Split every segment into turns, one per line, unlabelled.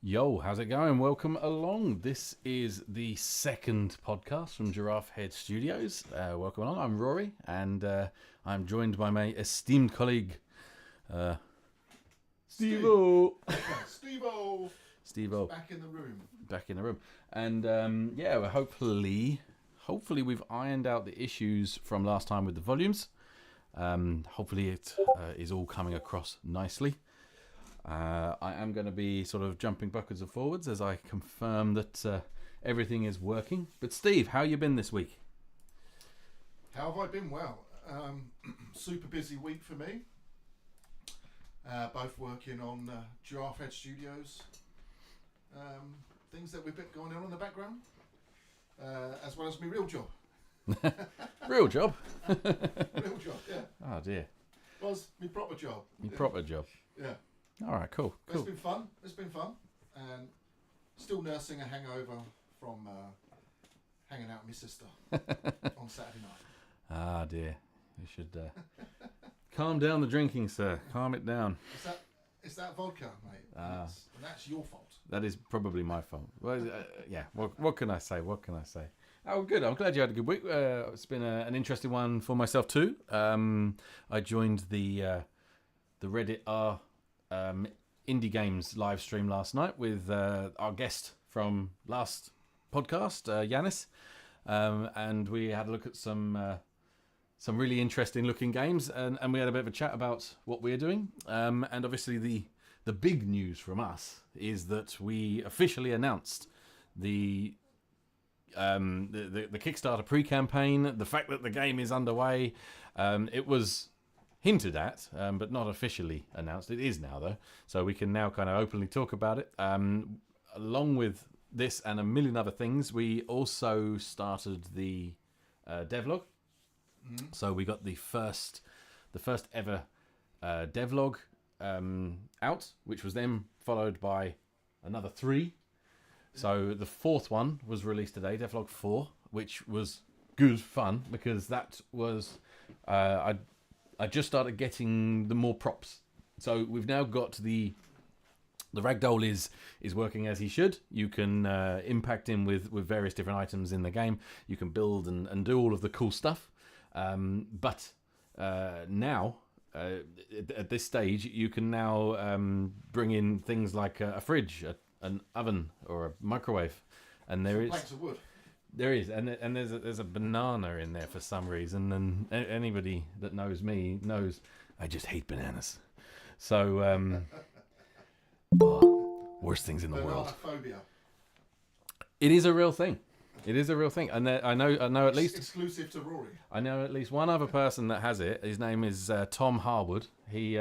Yo, how's it going? Welcome along. This is the second podcast from Giraffe Head Studios. Welcome along. I'm Rory, and I'm joined by my esteemed colleague, Steve-O.
Steve-O.
Steve-O.
Back in the room.
Back in the room. And well, hopefully we've ironed out the issues from last time with the volumes. Hopefully it is all coming across nicely. I am going to be sort of jumping backwards and forwards as I confirm that everything is working. But Steve, how you been this week?
How have I been? Well, super busy week for me. Both working on Giraffe Head Studios. Things that we've got going on in the background, as well as my real job.
Real job?
Real job, yeah.
Oh dear.
Was my proper job.
Your proper job.
Yeah.
All right, cool.
It's been fun. And still nursing a hangover from hanging out with my sister on Saturday night.
Ah dear. You should calm down the drinking, sir. Calm it down.
It's that vodka, mate. And that's your fault.
That is probably my fault. Well, yeah. What can I say? Oh, good. I'm glad you had a good week. It's been an interesting one for myself too. I joined the Reddit R indie games live stream last night with our guest from last podcast, Yanis, and we had a look at some really interesting looking games, and we had a bit of a chat about what we're doing. And obviously the big news from us is that we officially announced the Kickstarter pre-campaign, the fact that the game is underway. It was hinted at, but not officially announced. It is now, though, so we can now kind of openly talk about it. Along with this and a million other things, we also started the devlog. Mm-hmm. So we got the first ever devlog out, which was then followed by another 3. So the 4th one was released today, devlog 4, which was good fun because that was I just started getting the more props. So we've now got the Ragdoll is working as he should. You can impact him with various different items in the game. You can build and do all of the cool stuff. But now, at this stage, you can now bring in things like a fridge, an oven, or a microwave. And there is
planks of wood.
There is, and there's a banana in there for some reason, and anybody that knows me knows I just hate bananas. So, worst things in the world.
Phobia.
It is a real thing. And I know at least
exclusive to Rory.
I know at least one other person that has it. His name is Tom Harwood. He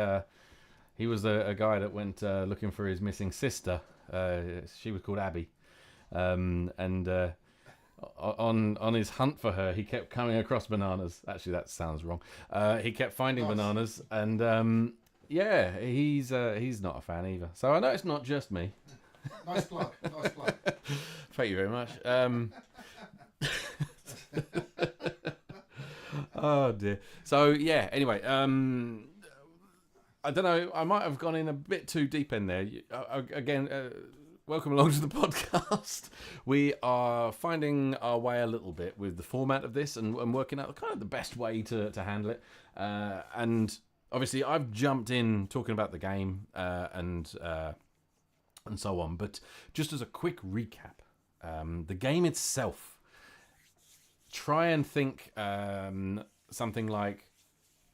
was a guy that went looking for his missing sister. She was called Abby, and on his hunt for her, he kept coming across bananas. Actually, that sounds wrong. He kept finding bananas, and he's not a fan either. So I know it's not just me.
Nice plug.
Thank you very much. Oh dear. So yeah. Anyway, I don't know. I might have gone in a bit too deep in there. Again. Welcome along to the podcast. We are finding our way a little bit with the format of this and working out kind of the best way to handle it. And obviously, I've jumped in talking about the game and so on. But just as a quick recap, the game itself, try and think something like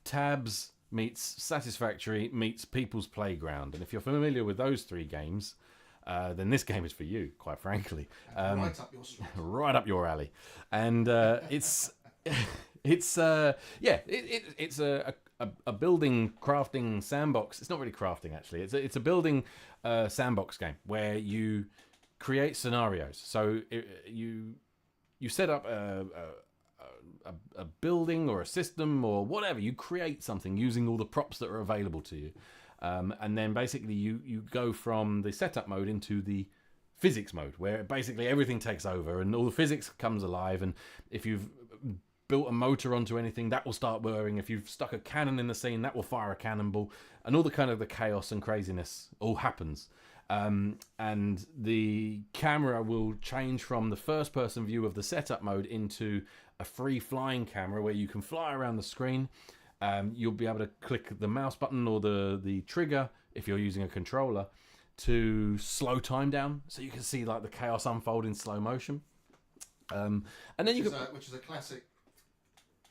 Tabs meets Satisfactory meets People's Playground. And if you're familiar with those 3 games, then this game is for you, quite frankly.
Right up your street.
Right up your alley. And it's a building crafting sandbox. It's not really crafting, actually. It's a building sandbox game where you create scenarios. So you set up a building or a system or whatever. You create something using all the props that are available to you. And then basically you go from the setup mode into the physics mode, where basically everything takes over and all the physics comes alive. And if you've built a motor onto anything, that will start whirring. If you've stuck a cannon in the scene, that will fire a cannonball. And all the kind of the chaos and craziness all happens. And the camera will change from the first-person view of the setup mode into a free-flying camera where you can fly around the screen. You'll be able to click the mouse button or the trigger if you're using a controller to slow time down, so you can see like the chaos unfold in slow motion. And then
which is a classic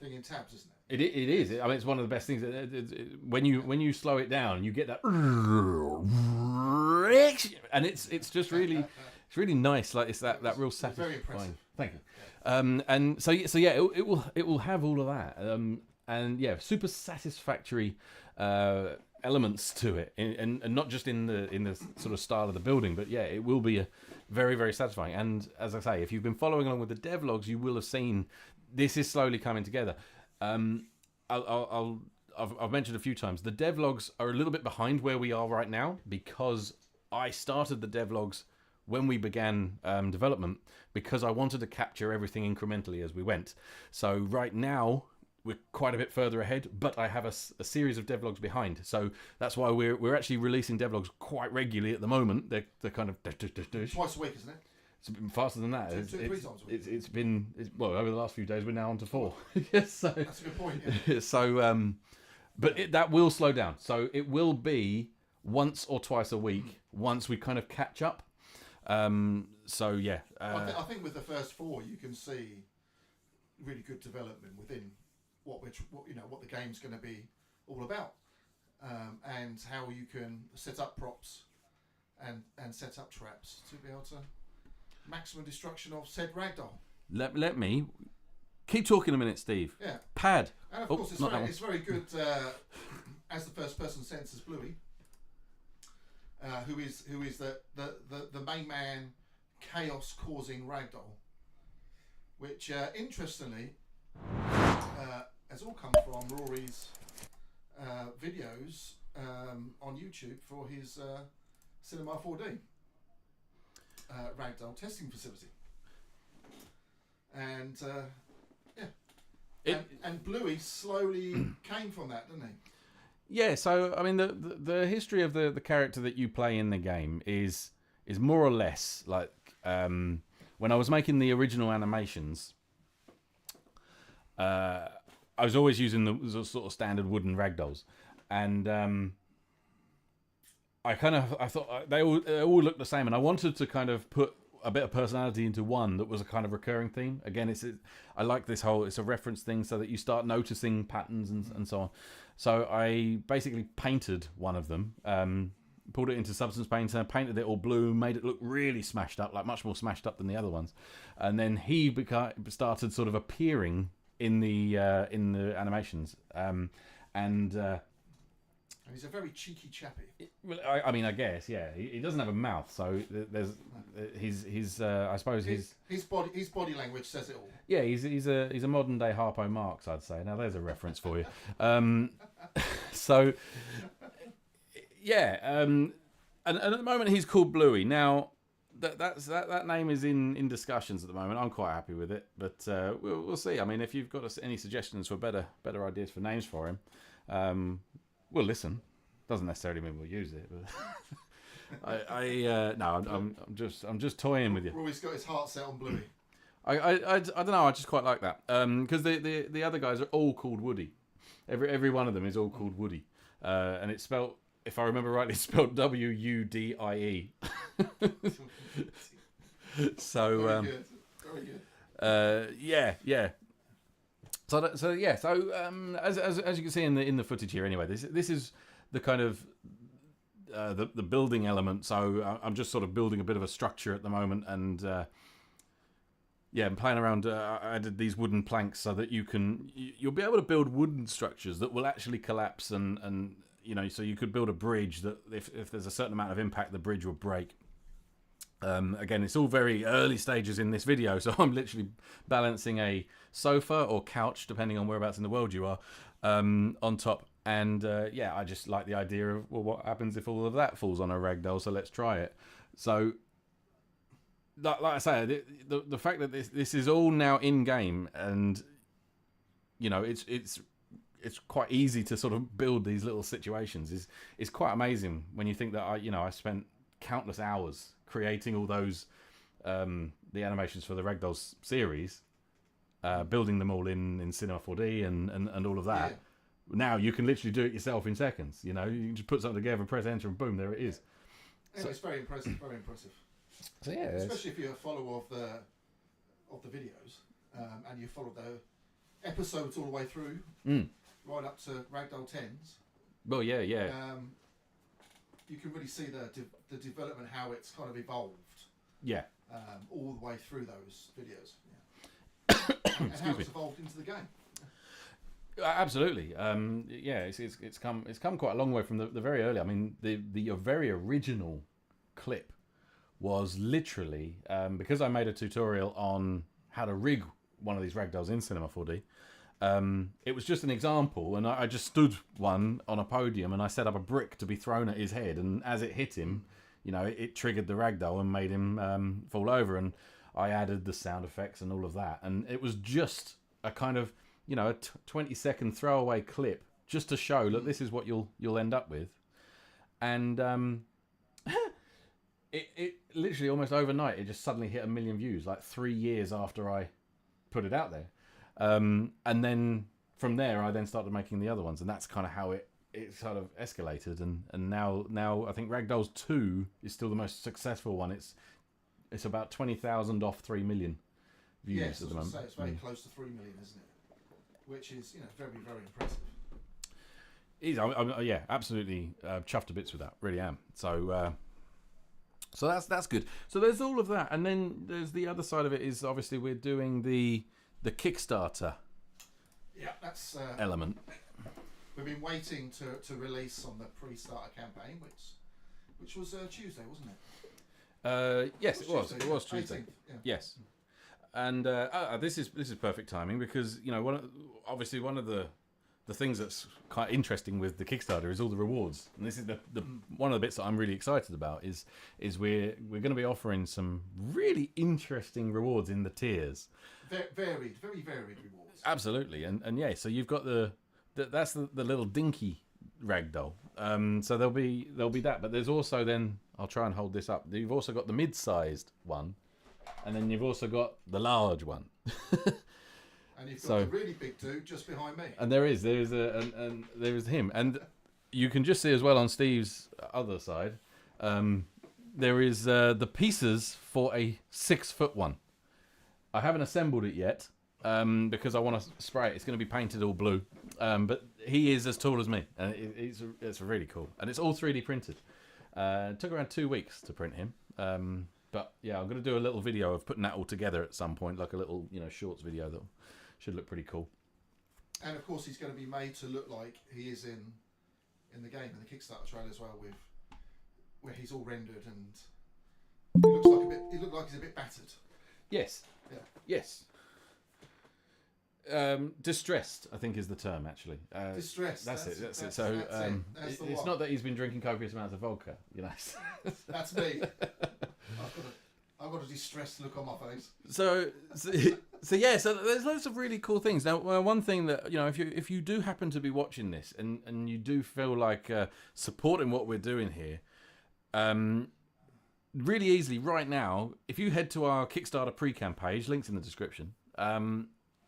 thing in tabs, isn't it?
It is. I mean, it's one of the best things. When you slow it down, you get that, and it's just really nice. Like it's that real satisfying.
Very impressive.
Thank you. And so yeah, it will have all of that. And yeah, super satisfactory elements to it, and not just in the sort of style of the building, but yeah, it will be a very, very satisfying. And as I say, if you've been following along with the devlogs, you will have seen this is slowly coming together. I've mentioned a few times the devlogs are a little bit behind where we are right now because I started the devlogs when we began development because I wanted to capture everything incrementally as we went. So right now we're quite a bit further ahead, but I have a series of devlogs behind. So that's why we're actually releasing devlogs quite regularly at the moment. They're kind of
twice a week, isn't it?
It's been faster than that.
Three times a week.
It's been over the last few days. We're now on to 4. Yes, so
that's a good point. Yeah.
So, but that will slow down. So it will be once or twice a week once we kind of catch up. So yeah,
I think with the first 4, you can see really good development within what the game's going to be all about, and how you can set up props and set up traps to be able to maximum destruction of said ragdoll.
Let me keep talking a minute, Steve.
Yeah.
Pad.
And of course, it's very good as the first person senses Bluey, who is the main man, chaos causing ragdoll, which interestingly has all come from Rory's videos on YouTube for his Cinema 4D Ragdoll testing facility. And and Bluey slowly came from that, didn't he?
Yeah, so I mean the history of the character that you play in the game is more or less like when I was making the original animations, I was always using the sort of standard wooden ragdolls, and I thought they all looked the same, and I wanted to kind of put a bit of personality into one that was a kind of recurring theme. Again, I like this whole, it's a reference thing so that you start noticing patterns and so on. So I basically painted one of them, pulled it into Substance Painter, painted it all blue, made it look really smashed up, like much more smashed up than the other ones. And then he started sort of appearing in the animations, and
he's a very cheeky chappy.
I mean, I guess, yeah. He doesn't have a mouth, so there's his I suppose his
body language says it all.
Yeah, he's a modern day Harpo Marx, I'd say. Now there's a reference for you. So yeah, and at the moment he's called Bluey. Now that name is in discussions at the moment. I'm quite happy with it, but we'll see. I mean, if you've got any suggestions for better ideas for names for him, we'll listen. Doesn't necessarily mean we'll use it, but I'm just toying with you.
Roy's got his heart set on Bluey.
I don't know. I just quite like that because the other guys are all called Woody. Every one of them is all called Woody, and it's spelled, if I remember rightly, it's spelled Wudie. So
very good.
Yeah. So as you can see in the footage here, anyway, this is the kind of the building element. So I'm just sort of building a bit of a structure at the moment, and I'm playing around. I did these wooden planks so that you'll be able to build wooden structures that will actually collapse, and so you could build a bridge that if there's a certain amount of impact, the bridge will break. Again, it's all very early stages in this video, so I'm literally balancing a sofa or couch, depending on whereabouts in the world you are, on top. And I just like the idea of, well, what happens if all of that falls on a ragdoll, so let's try it. So, like I say, the fact that this is all now in-game, and, it's quite easy to sort of build these little situations is quite amazing when you think that I spent countless hours creating all those the animations for the Ragdolls series, building them all in Cinema 4D and all of that.
Yeah.
Now you can literally do it yourself in seconds. You know, you can just put something together, press enter, and boom, there it is.
Anyway, it's very impressive. Very impressive.
So yeah,
Especially if you're a follower of the videos, and you follow the episodes all the way through, right up to Ragdoll 10s.
Well, yeah.
You can really see the development, how it's kind of evolved.
Yeah.
All the way through those videos. Yeah. and how it's evolved into the game.
Absolutely. Yeah, it's come quite a long way from the very early. I mean, the very original clip was literally because I made a tutorial on how to rig one of these ragdolls in Cinema 4D. It was just an example, and I just stood one on a podium, and I set up a brick to be thrown at his head, and as it hit him, you know, it triggered the ragdoll and made him fall over, and I added the sound effects and all of that, and it was just a kind of, you know, a 20-second throwaway clip just to show, look, this is what you'll end up with, and it literally almost overnight it just suddenly hit 1 million views, like 3 years after I put it out there. And then from there I then started making the other ones, and that's kind of how it sort of escalated, and now I think Ragdolls 2 is still the most successful one. It's about 20,000 off 3 million views at the moment.
It's very close to 3 million, isn't it? Which is, you know, very, very impressive.
I'm absolutely chuffed to bits with that. Really am. So that's good. So there's all of that, and then there's the other side of it is obviously we're doing the Kickstarter.
Yeah, that's
element.
We've been waiting to release on the pre-starter campaign, which was Tuesday, wasn't it?
Yes, it was. It was Tuesday.
18th, yeah.
Yes. And this is perfect timing because, you know, obviously one of the things that's quite interesting with the Kickstarter is all the rewards, and this is the one of the bits that I'm really excited about is we're going to be offering some really interesting rewards in the tiers.
Very varied rewards.
Absolutely, and yeah, so you've got that's the little dinky ragdoll. So there'll be that, but there's also then, I'll try and hold this up. You've also got the mid-sized one, and then you've also got the large one.
And you've got the really big dude just behind me.
And there is him, and you can just see as well on Steve's other side. There is the pieces for a 6-foot one. I haven't assembled it yet because I want to spray it. It's going to be painted all blue, but he is as tall as me, and it's really cool, and it's all 3D printed. It took around 2 weeks to print him. But yeah, I'm going to do a little video of putting that all together at some point, like a little, you know, shorts video that should look pretty cool.
And of course, he's going to be made to look like he is in the game, in the Kickstarter trailer as well, where he's all rendered and he looks like he's a bit battered.
Yes.
Yeah.
Yes. Distressed, I think, is the term actually.
Distressed.
That's it. So it's not that he's been drinking copious amounts of vodka, you know.
That's me. I've got a distressed look on my face.
So yeah. So there's loads of really cool things. Now, one thing that, you know, if you do happen to be watching this and you do feel like supporting what we're doing here, really easily right now, if you head to our Kickstarter pre-camp page, links in the description.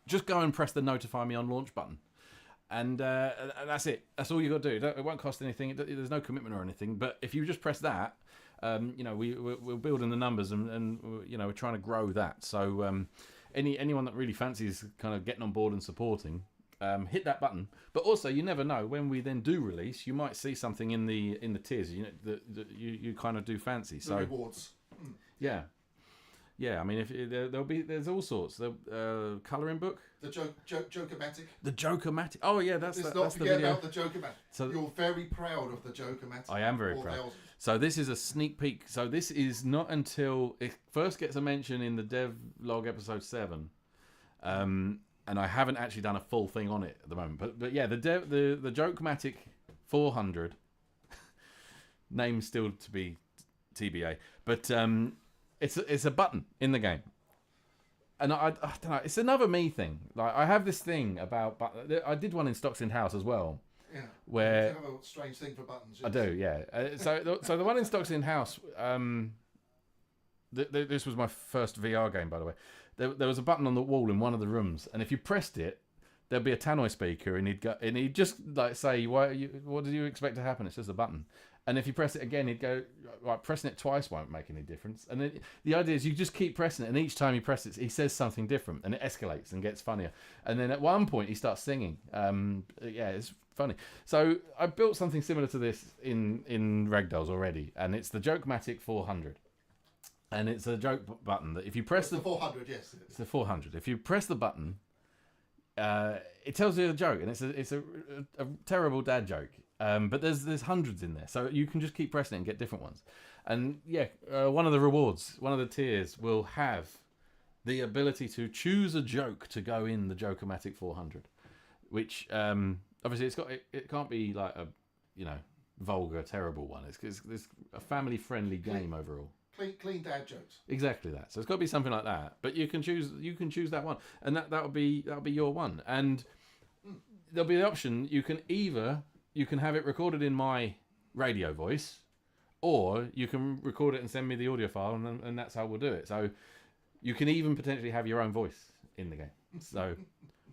Just go and press the notify me on launch button, and that's it. That's all you got to do. It won't cost anything. There's no commitment or anything. But if you just press that, you know, we're building the numbers, and you know, we're trying to grow that. So anyone that really fancies kind of getting on board and supporting, hit that button. But also, you never know, when we then do release, you might see something in the tiers, you know, that you kind of do fancy. So
rewards.
Yeah. Yeah, I mean, there's all sorts. The colouring book,
the Joker-matic.
The Joker-matic. Oh yeah, that's the video.
About the Joker-matic. So you're very proud of the Joker-matic.
I am very proud. So this is a sneak peek. So this is not until it first gets a mention in the devlog episode 7, and I haven't actually done a full thing on it at the moment. But yeah, the Joker-matic 400. Name still to be TBA, but It's a button in the game, and I don't know. It's another me thing. Like, I have this thing about. I did one in Stocks in House as well,
Yeah.
where
You have a strange thing for buttons.
I do, yeah. So the one in stocks in house. This was my first VR game, by the way. There was a button on the wall in one of the rooms, and if you pressed it, there'd be a tannoy speaker, and he'd just like say, what did you expect to happen? It's just a button. And if you press it again, he'd go, right, pressing it twice won't make any difference. And then the idea is you just keep pressing it, and each time you press it, he says something different, and it escalates and gets funnier. And then at one point, he starts singing. Yeah, it's funny. So I built something similar to this in Ragdolls already, and it's the Jokematic 400. And it's a joke button that if you press
the 400, yes.
It's the 400. If you press the button, it tells you a joke, and it's a terrible dad joke. But there's hundreds in there, so you can just keep pressing it and get different ones. And yeah, one of the rewards, one of the tiers will have the ability to choose a joke to go in the Jokematic 400, which obviously it can't be like a vulgar, terrible one. It's a family friendly game overall.
Clean dad jokes.
Exactly that. So it's got to be something like that. But you can choose that one, and that'll be your one. And there'll be the option you can have it recorded in my radio voice, or you can record it and send me the audio file, and that's how we'll do it. So you can even potentially have your own voice in the game. So,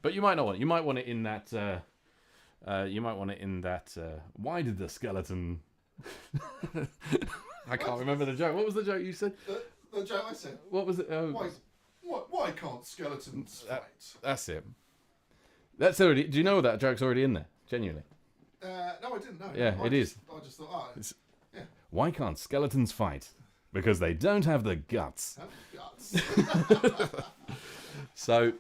but you might not want it. You might want it in that. Why did the skeleton? I can't remember the joke. What was the joke you said?
The joke I said.
What was it?
Why can't skeletons fight?
That's it. That's already. Do you know that joke's already in there? Genuinely.
No, I didn't know.
Yeah, it is.
I just thought, yeah.
Why can't skeletons fight? Because they don't have the guts. So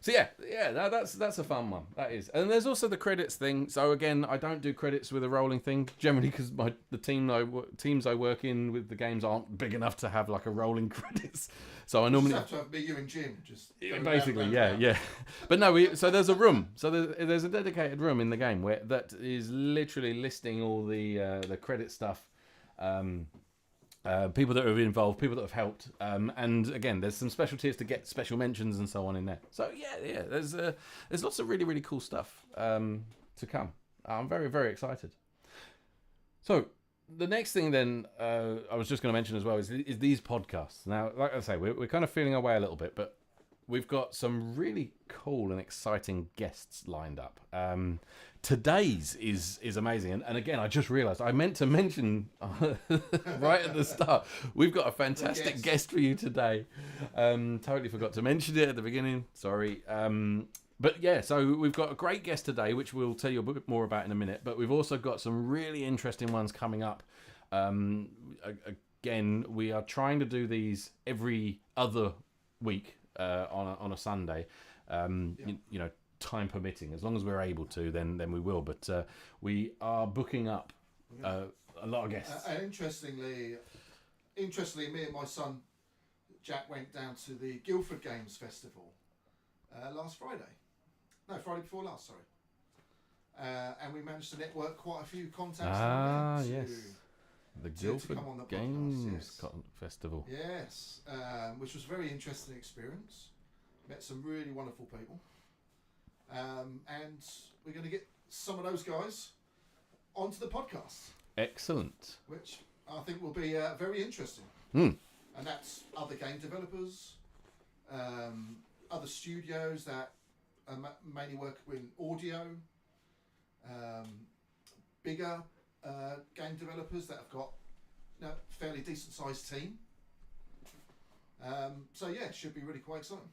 yeah, that's a fun one. That is. And there's also the credits thing. So again, I don't do credits with a rolling thing generally because the teams I work in with the games aren't big enough to have like a rolling credits. So I normally
just have to have you and Jim just
basically, yeah. But no, so there's a room. So there's a dedicated room in the game that is literally listing all the credit stuff. People that are involved, people that have helped, and again, there's some special tiers to get special mentions and so on in there. So yeah, there's lots of really, really cool stuff to come. I'm very, very excited. So the next thing then, I was just going to mention as well is these podcasts. Now, like I say, we're kind of feeling our way a little bit, but we've got some really cool and exciting guests lined up. Today's is amazing, and again, I just realised I meant to mention right at the start. We've got a fantastic guest for you today. Totally forgot to mention it at the beginning. Sorry. But yeah, so we've got a great guest today, which we'll tell you a bit more about in a minute. But we've also got some really interesting ones coming up. Again, we are trying to do these every other week on a Sunday. You know, time permitting, as long as we're able to, then we will. But we are booking up a lot of guests.
And interestingly, me and my son Jack went down to the Guildford Games Festival last Friday. No, Friday before last, sorry. And we managed to network quite a few contacts.
Yes. The Guildford Games Festival.
Yes, which was a very interesting experience. Met some really wonderful people. And we're going to get some of those guys onto the podcast.
Excellent.
Which I think will be very interesting.
And
that's other game developers, other studios that mainly work with audio, bigger game developers that have got a fairly decent sized team. So yeah, it should be really quite exciting.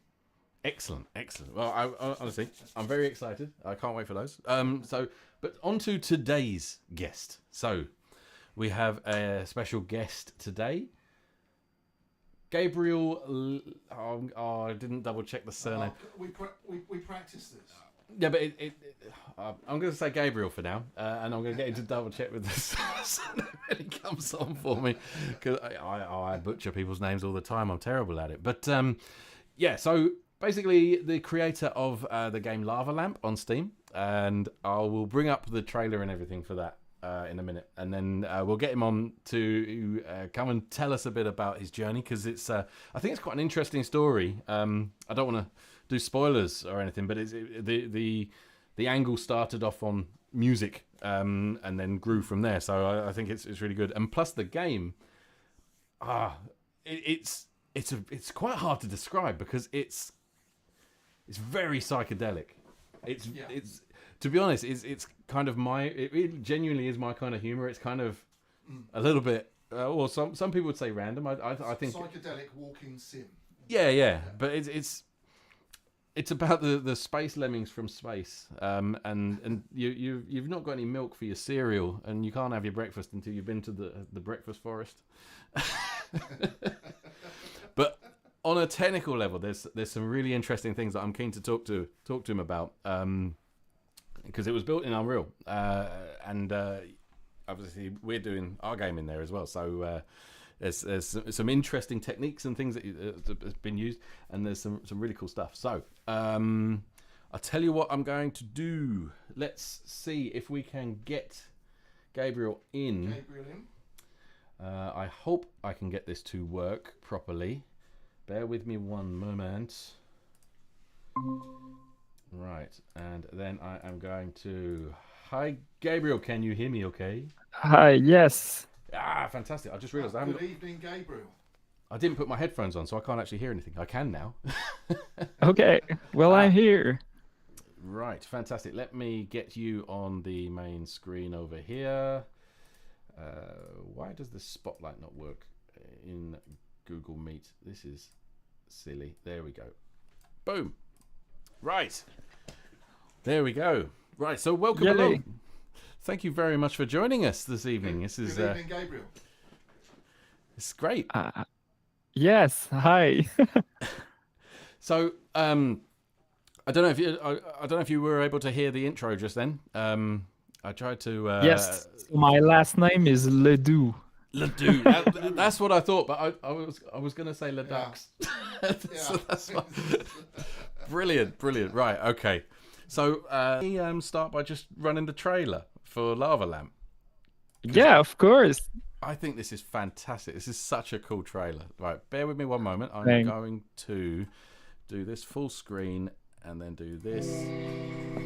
Excellent. Well, I honestly, I'm very excited. I can't wait for those. But on to today's guest. So, we have a special guest today. Gabriel. I didn't double check the surname.
We practiced this.
Yeah, but I'm going to say Gabriel for now, and I'm going to get him to double check with the surname when he comes on for me, because I butcher people's names all the time. I'm terrible at it. But yeah, so. Basically, the creator of the game LAVALAMP on Steam, and I will bring up the trailer and everything for that in a minute, and then we'll get him on to come and tell us a bit about his journey, because it's I think it's quite an interesting story. I don't want to do spoilers or anything, but the angle started off on music, and then grew from there. So I think it's really good. And plus the game, it's quite hard to describe because it's very psychedelic. It's to be honest, it's kind of it genuinely is my kind of humor. It's kind of a little bit, or some people would say random. I think
psychedelic walking sim.
Yeah. But it's about the space lemmings from space, and you've not got any milk for your cereal, and you can't have your breakfast until you've been to the breakfast forest. But on a technical level, there's some really interesting things that I'm keen to talk to him about, because it was built in Unreal, and obviously we're doing our game in there as well. So there's some interesting techniques and things that have been used, and there's some really cool stuff. So I'll tell you what I'm going to do. Let's see if we can get Gabriel in. I hope I can get this to work properly. Bear with me one moment. Right, and then I am going to... Hi, Gabriel, can you hear me okay?
Hi, yes.
Fantastic. I just realised
Good evening, Gabriel.
I didn't put my headphones on, so I can't actually hear anything. I can now.
Okay, well, I'm here.
Right, fantastic. Let me get you on the main screen over here. Why does the spotlight not work in Google Meet? This is silly. There we go. Boom. Right. There we go. Right, so welcome along. Thank you very much for joining us this evening. This is
Good evening, Gabriel.
It's great.
Yes, hi.
So, I don't know if you were able to hear the intro just then. I tried to.
Yes, my last name is Ledoux.
Ledoux. That's what I thought, but I was going to say Ledoux. So that's what... Brilliant. Right, okay. So we start by just running the trailer for LAVALAMP.
Yeah, of course.
I think this is fantastic. This is such a cool trailer. Right, bear with me one moment. I'm going to do this full screen and then do this. And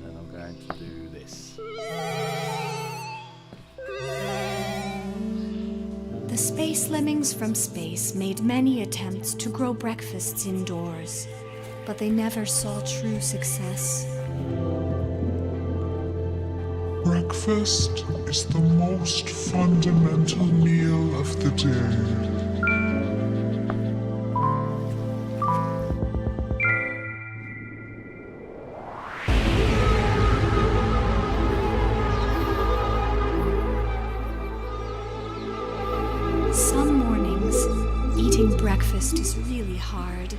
then I'm going to do this.
The space lemmings from space made many attempts to grow breakfasts indoors, but they never saw true success.
Breakfast is the most fundamental meal of the day.
Some mornings, eating breakfast is really hard.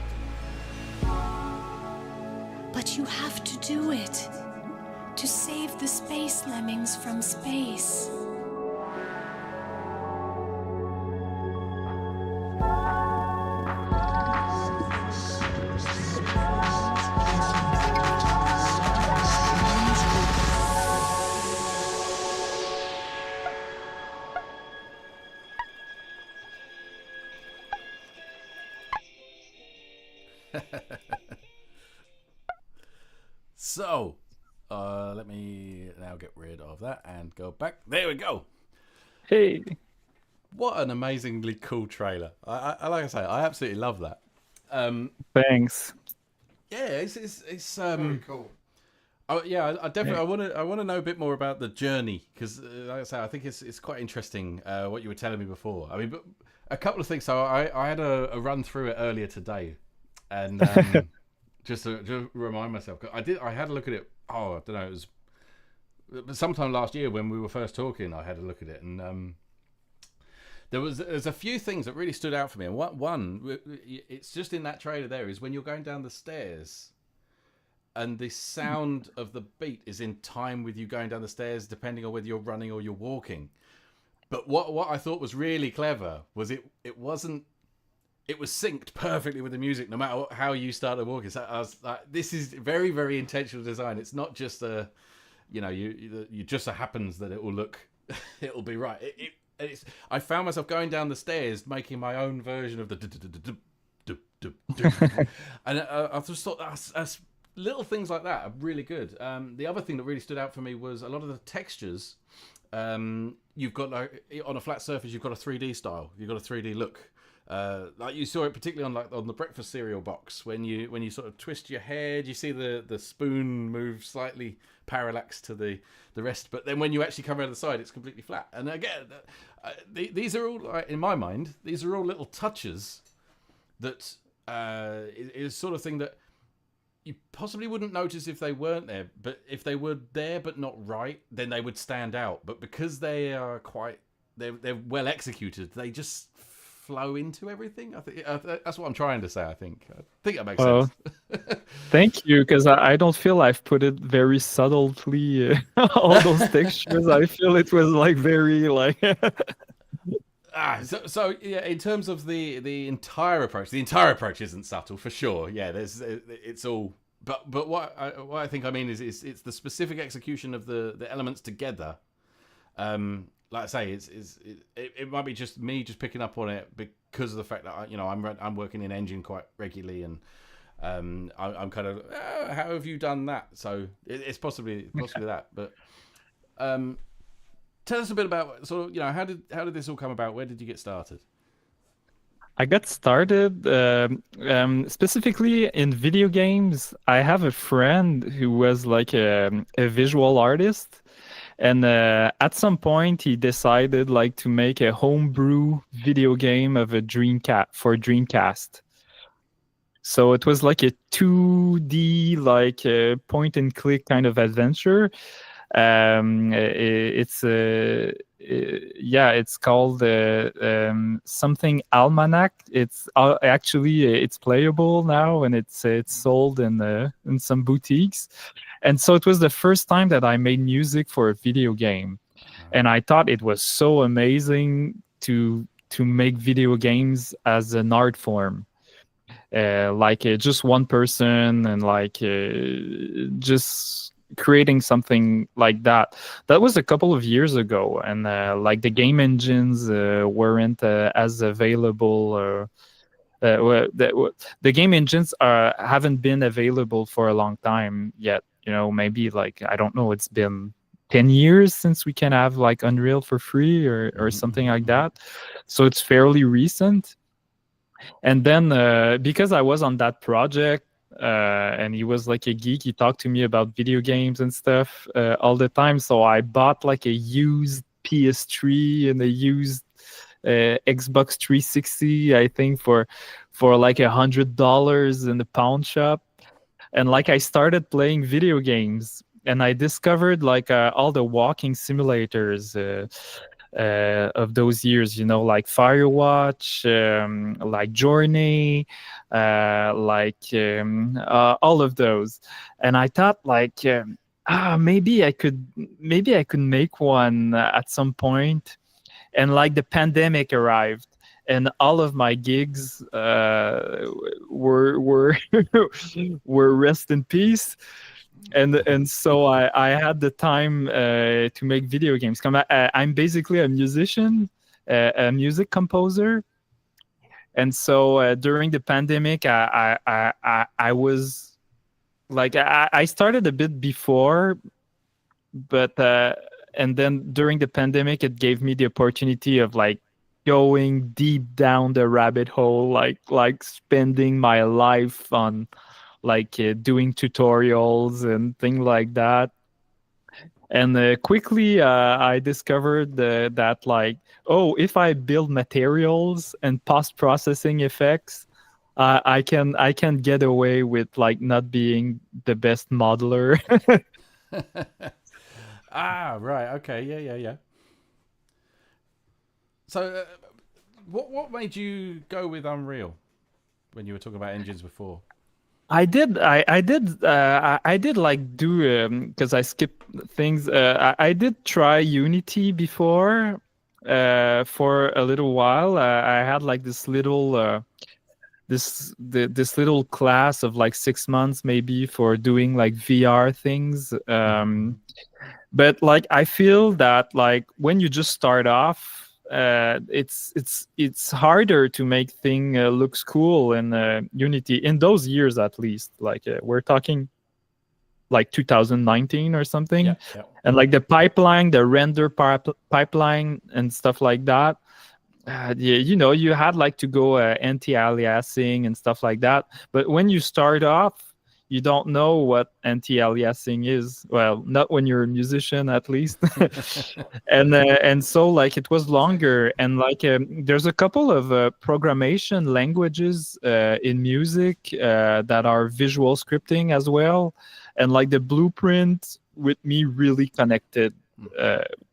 But you have to do it to save the space lemmings from space.
So, let me now get rid of that and go back. There we go.
Hey.
What an amazingly cool trailer. I like I say, I absolutely love that.
Thanks.
Yeah, it's
Very cool.
yeah, I definitely I want to know a bit more about the journey, because like I say, I think it's quite interesting what you were telling me before. I mean, but a couple of things. So I had a run through it earlier today, and just to remind myself, 'cause I had a look at it. Oh, I don't know, it was sometime last year when we were first talking. I had a look at it, and there's a few things that really stood out for me. And one, it's just in that trailer there, is when you're going down the stairs, and the sound of the beat is in time with you going down the stairs, depending on whether you're running or you're walking. But what I thought was really clever was it was synced perfectly with the music, no matter how you started walking. So I was like, this is very, very intentional design. It's not just you just so happens that it will look, it'll be right. I found myself going down the stairs, making my own version of the, and I just thought that's little things like that are really good. The other thing that really stood out for me was a lot of the textures. You've got like on a flat surface, you've got a 3D style. You've got a 3D look. Like you saw it particularly on the breakfast cereal box when you sort of twist your head, you see the spoon move slightly parallax to the rest, but then when you actually come around the side, it's completely flat. And again, these are all, in my mind, these are all little touches that is sort of thing that you possibly wouldn't notice if they weren't there, but if they were there but not right, then they would stand out. But because they are they're well executed, they just flow into everything. I think that's what I'm trying to say. I think that makes sense.
Thank you, because I don't feel I've put it very subtly. All those textures, I feel it was like very like.
So yeah, in terms of the entire approach isn't subtle for sure. Yeah, it's all. But what I think I mean is it's the specific execution of the elements together. Like I say, it might be just me just picking up on it because of the fact that I'm working in Engine quite regularly, and I'm kind of how have you done that? So it's possibly that. But tell us a bit about sort of how did this all come about? Where did you get started?
I got started specifically in video games. I have a friend who was like a visual artist. And at some point, he decided like to make a homebrew video game of a Dreamcast. So it was like a 2D, like point and click kind of adventure. It's called something Almanac. It's actually it's playable now, and it's sold in some boutiques. And so it was the first time that I made music for a video game, and I thought it was so amazing to make video games as an art form, just one person and just creating something like that. That was a couple of years ago, and the game engines weren't as available. The game engines haven't been available for a long time yet. Maybe I don't know, it's been 10 years since we can have like Unreal for free or something like that. So it's fairly recent. And then because I was on that project and he was like a geek, he talked to me about video games and stuff all the time. So I bought like a used PS3 and a used Xbox 360, I think for like $100 in the pawn shop. And I started playing video games, and I discovered all the walking simulators of those years, like Firewatch, like Journey, all of those. And I thought maybe I could make one at some point. And the pandemic arrived, and all of my gigs were rest in peace, and so I had the time to make video games. I'm basically a musician, a music composer, and so during the pandemic, I was I started a bit before, but and then during the pandemic, it gave me the opportunity of going deep down the rabbit hole, like spending my life on doing tutorials and things like that. And quickly I discovered that if I build materials and post-processing effects, I can get away with not being the best modeler.
Right, okay, yeah. So, what made you go with Unreal when you were talking about engines before?
I did do because I skipped things. I did try Unity before for a little while. I had this little this little class of 6 months maybe for doing VR things. But I feel that when you just start off, it's harder to make thing looks cool in Unity in those years, at least. We're talking like 2019 or something.
Yeah, yeah.
And like the pipeline, the render pipeline and stuff like that. You know, you had like to go anti-aliasing and stuff like that. But when you start off, you don't know what anti-aliasing is. Well, not when you're a musician, at least. And so like it was longer, and like there's a couple of programmation languages in music that are visual scripting as well, and like the blueprint with me really connected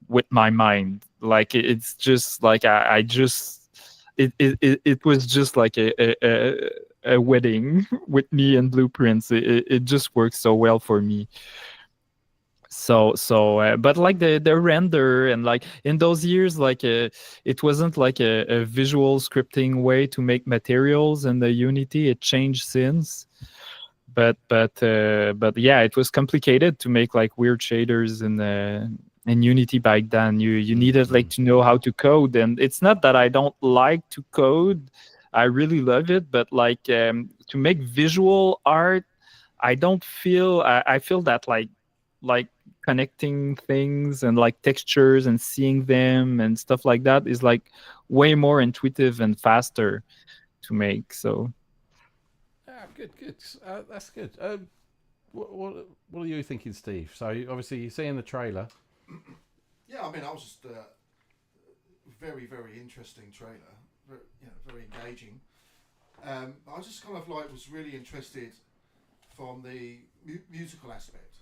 with my mind. Like it's just like I just it was just like a wedding with me and blueprints. It just works so well for me. So but like the render, and like in those years, like it wasn't like a visual scripting way to make materials in the Unity. It changed since, but yeah, it was complicated to make like weird shaders in Unity back then. You needed like to know how to code, and it's not that I don't like to code. I really love it, but like to make visual art, I don't feel. I feel that like connecting things and like textures and seeing them and stuff like that is like way more intuitive and faster to make. So
good. That's good. What are you thinking, Steve? So obviously you see in the trailer.
Yeah, I mean, I was just very, very interesting trailer. Very engaging. I just kind of like was really interested from the musical aspect,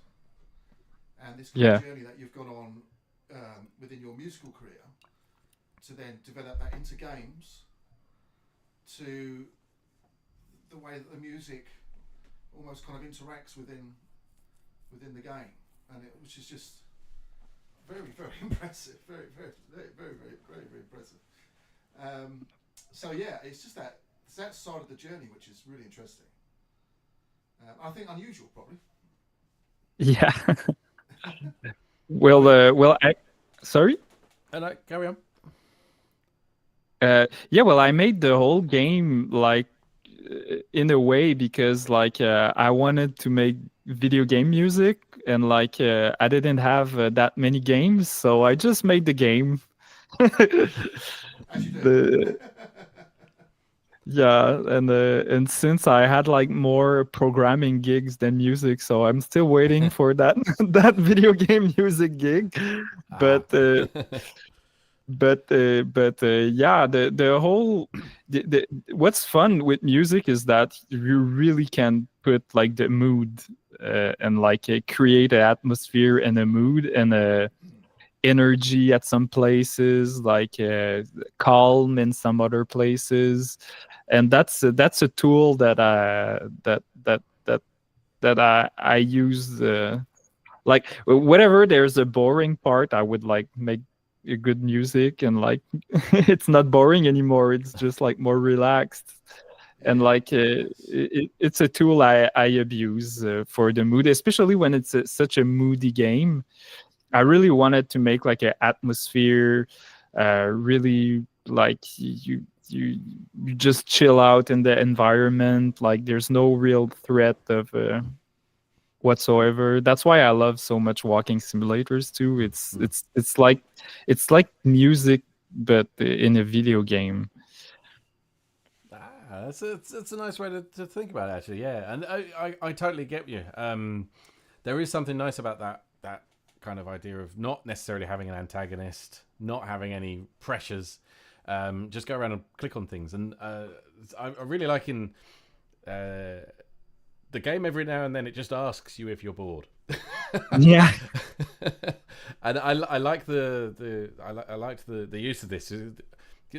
and this kind of journey that you've gone on within your musical career to then develop that into games, to the way that the music almost kind of interacts within the game, and which is just very, very impressive. Very impressive. So yeah, it's just that side of the journey which is really interesting. I think unusual, probably.
Yeah. Sorry.
Carry on.
Yeah, well, I made the whole game like in a way because like I wanted to make video game music, and like I didn't have that many games, so I just made the game.
As you do.
Yeah, and since I had like more programming gigs than music, so I'm still waiting for that that video game music gig. But yeah, the whole what's fun with music is that you really can put like the mood and like create an atmosphere and a mood and a energy at some places, like calm in some other places, and that's a tool that I use. Like whatever there's a boring part, I would like make a good music, and like it's not boring anymore. It's just like more relaxed, and like it's a tool I abuse for the mood, especially when it's such a moody game. I really wanted to make like an atmosphere, really like you just chill out in the environment. Like there's no real threat of whatsoever. That's why I love so much walking simulators too. It's like music, but in a video game.
It's a nice way to think about it, actually. Yeah, and I totally get you. There is something nice about that kind of idea of not necessarily having an antagonist, not having any pressures, just go around and click on things. And I really like in the game, every now and then it just asks you if you're bored.
Yeah.
And I like the use of this.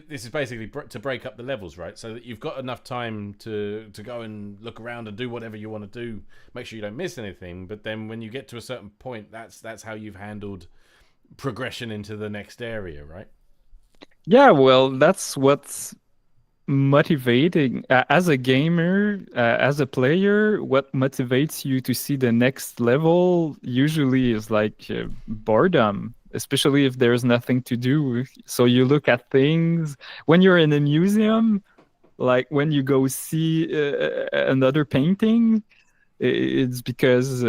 This is basically to break up the levels, right? So that you've got enough time to go and look around and do whatever you want to do. Make sure you don't miss anything. But then when you get to a certain point, that's how you've handled progression into the next area, right?
Yeah, well, that's what's motivating as a gamer, as a player. What motivates you to see the next level usually is like boredom, especially if there's nothing to do. So you look at things when you're in a museum, like when you go see another painting, it's because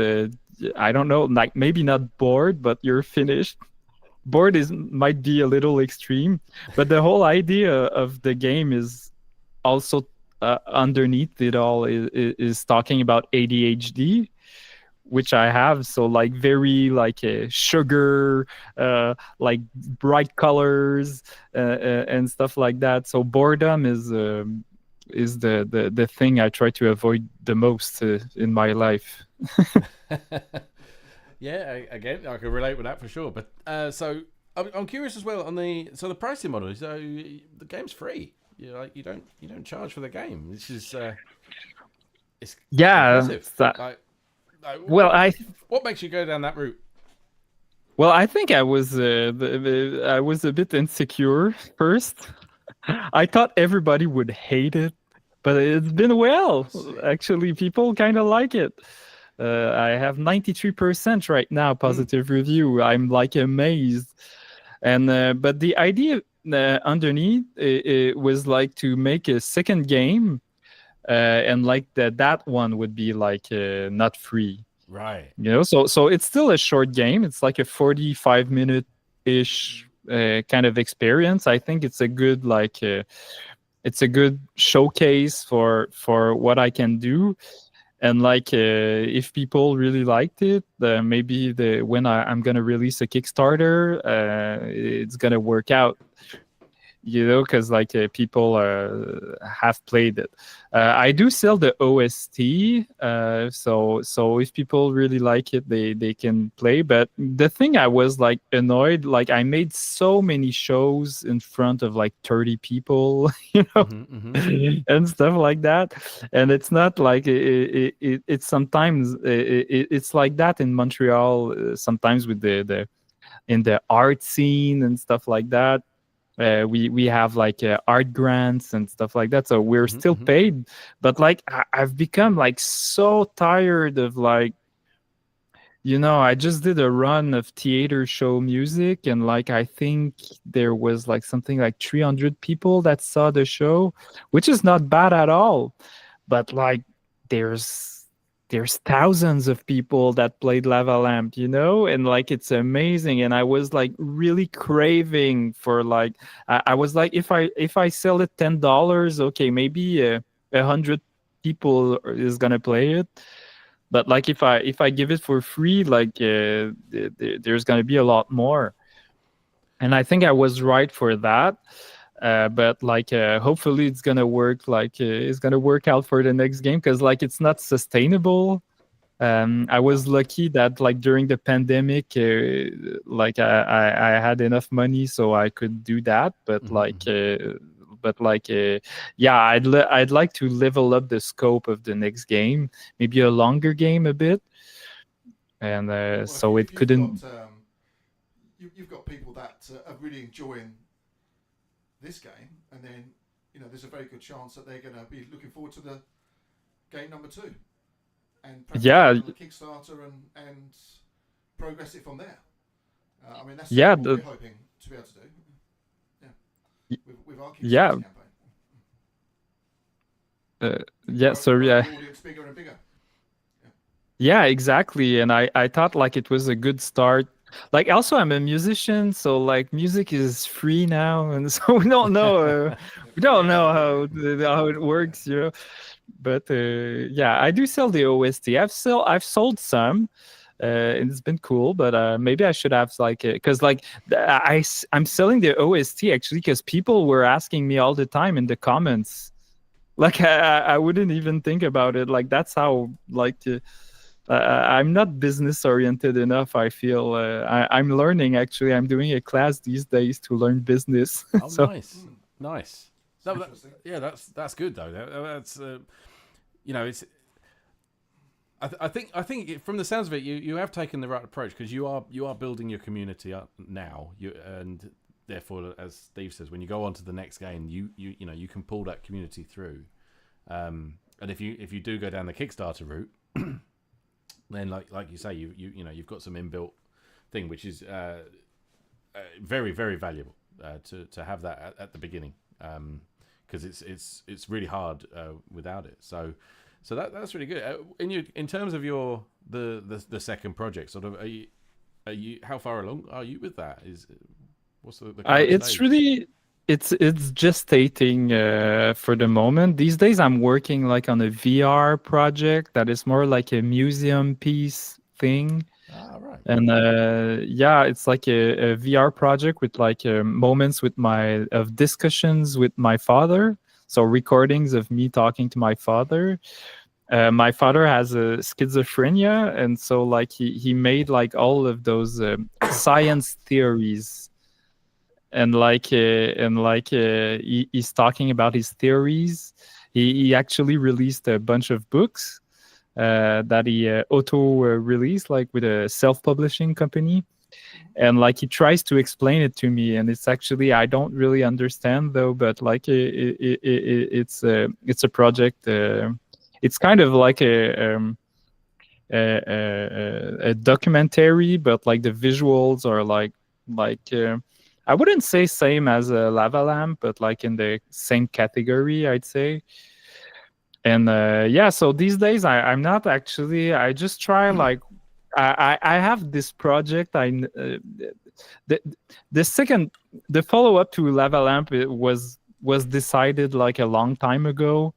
I don't know, like maybe not bored, but you're finished. Bored might be a little extreme, but the whole idea of the game is also underneath it all is talking about ADHD, which I have. So like very like sugar, like bright colors and stuff like that. So boredom is the thing I try to avoid the most in my life.
Yeah, again, I can relate with that for sure. But so I'm curious as well on the pricing model. So the game's free. You don't charge for the game. This is it's impressive.
Well,
what makes you go down that route?
Well, I think I was I was a bit insecure first. I thought everybody would hate it, but it's been well. Actually, people kind of like it. I have 93% right now positive review. I'm like amazed. And but the idea underneath it was like to make a second game, and like that one would be like not free.
Right.
So it's still a short game. It's like a 45-minute ish kind of experience. I think it's a good it's a good showcase for what I can do. And like if people really liked it, maybe when I'm gonna release a Kickstarter, it's gonna work out. Because like people have played it. I do sell the OST, so if people really like it, they can play. But the thing I was like annoyed, like I made so many shows in front of like 30 people, and stuff like that, and it's not like it's sometimes it's like that in Montreal. Sometimes with in the art scene and stuff like that. We have like art grants and stuff like that, so we're still paid. But like I've become like so tired of like, I just did a run of theater show music, and like I think there was like something like 300 people that saw the show, which is not bad at all. But like there's thousands of people that played LAVALAMP, and like it's amazing. And I was like really craving for like I was like, if I sell it $10, okay, maybe 100 people is gonna play it. But like if I give it for free, like there's gonna be a lot more. And I think I was right for that. But like hopefully it's gonna work, like it's gonna work out for the next game, because like it's not sustainable. I was lucky that like during the pandemic, like I had enough money so I could do that. But yeah, I'd like to level up the scope of the next game, maybe a longer game a bit, and so it couldn't.
You've got people that are really enjoying this game, and then there's a very good chance that they're going to be looking forward to the game number 2, and on the Kickstarter and progress it from there. I mean, that's what we're hoping to be able to do. With our Kickstarter campaign. Audience bigger and bigger.
Yeah, exactly. And I thought like it was a good start. Like also I'm a musician, so like music is free now, and so we don't know how it works, But yeah, I do sell the OST. I've sold some, and it's been cool. But maybe I should have like because like I'm selling the OST actually because people were asking me all the time in the comments. Like I wouldn't even think about it. Like that's how like. I'm not business oriented enough. I feel I'm learning. Actually, I'm doing a class these days to learn business.
Oh, so. Nice. That's good though. That's it's. I think from the sounds of it, you have taken the right approach, because you are building your community up now. And therefore, as Steve says, when you go on to the next game, you can pull that community through. And if you do go down the Kickstarter route. Then, like you say, you've got some inbuilt thing, which is very, very valuable to have that at the beginning, because it's really hard without it. So So that's really good. In terms of your the second project, sort of, are you how far along are you with that? What's the current
It's
stage?
really it's gestating for the moment. These days I'm working like on a VR project that is more like a museum piece thing.
Right.
And yeah, it's like a VR project with like moments of discussions with my father. So recordings of me talking to my father. My father has a schizophrenia, and so like he made like all of those science theories, and he's talking about his theories. He actually released a bunch of books that he auto released, like with a self-publishing company, and like he tries to explain it to me, and it's actually I don't really understand though, but like it's a project. It's kind of like a documentary, but like the visuals are like I wouldn't say same as a LAVALAMP, but like in the same category, I'd say. And yeah, so these days I'm not actually. I just try like I have this project. The follow up to LAVALAMP was decided like a long time ago,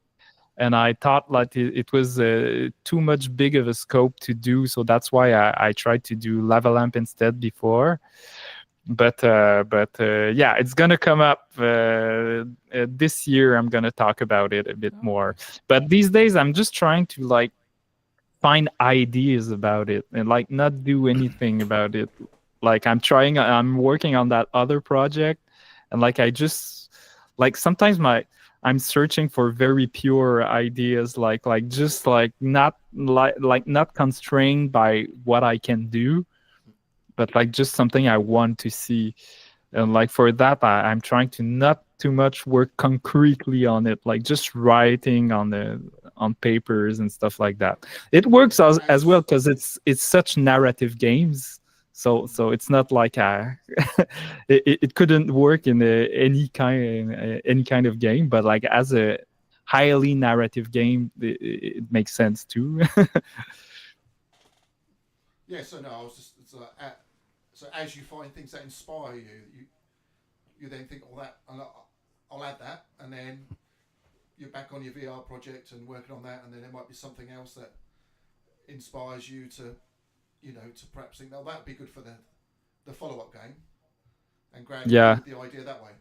and I thought like it was too much big of a scope to do, so that's why I tried to do LAVALAMP instead before. But yeah, it's gonna come up this year. I'm gonna talk about it a bit more. But these days, I'm just trying to like find ideas about it and like not do anything about it. Like I'm working on that other project, and like I just like sometimes I'm searching for very pure ideas, like just like not not constrained by what I can do, but like just something I want to see. And like for that, I'm trying to not too much work concretely on it, like just writing on papers and stuff like that. It works as well because it's such narrative games. So it's not like it couldn't work in any kind of game, but like as a highly narrative game, it makes sense too.
Yeah, so no, I was just so as you find things that inspire you then think, oh, that I'll add that, and then you're back on your VR project and working on that, and then there might be something else that inspires you to, to perhaps think, oh, that'd be good for the follow-up game, and gradually build the idea that way.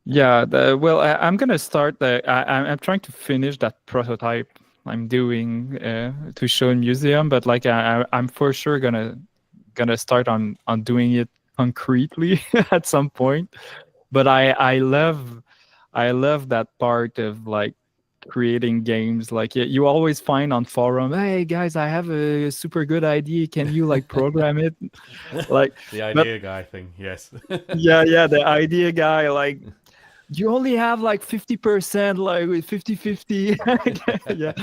Yeah, well, I'm gonna start. I'm trying to finish that prototype I'm doing to show in museum, but like I'm for sure gonna start on doing it concretely at some point. But I love that part of like creating games. Like you always find on forum, hey guys, I have a super good idea, can you like program it? Like
the idea guy thing. Yes.
yeah, the idea guy, like you only have like 50%, like with 50-50. Yeah.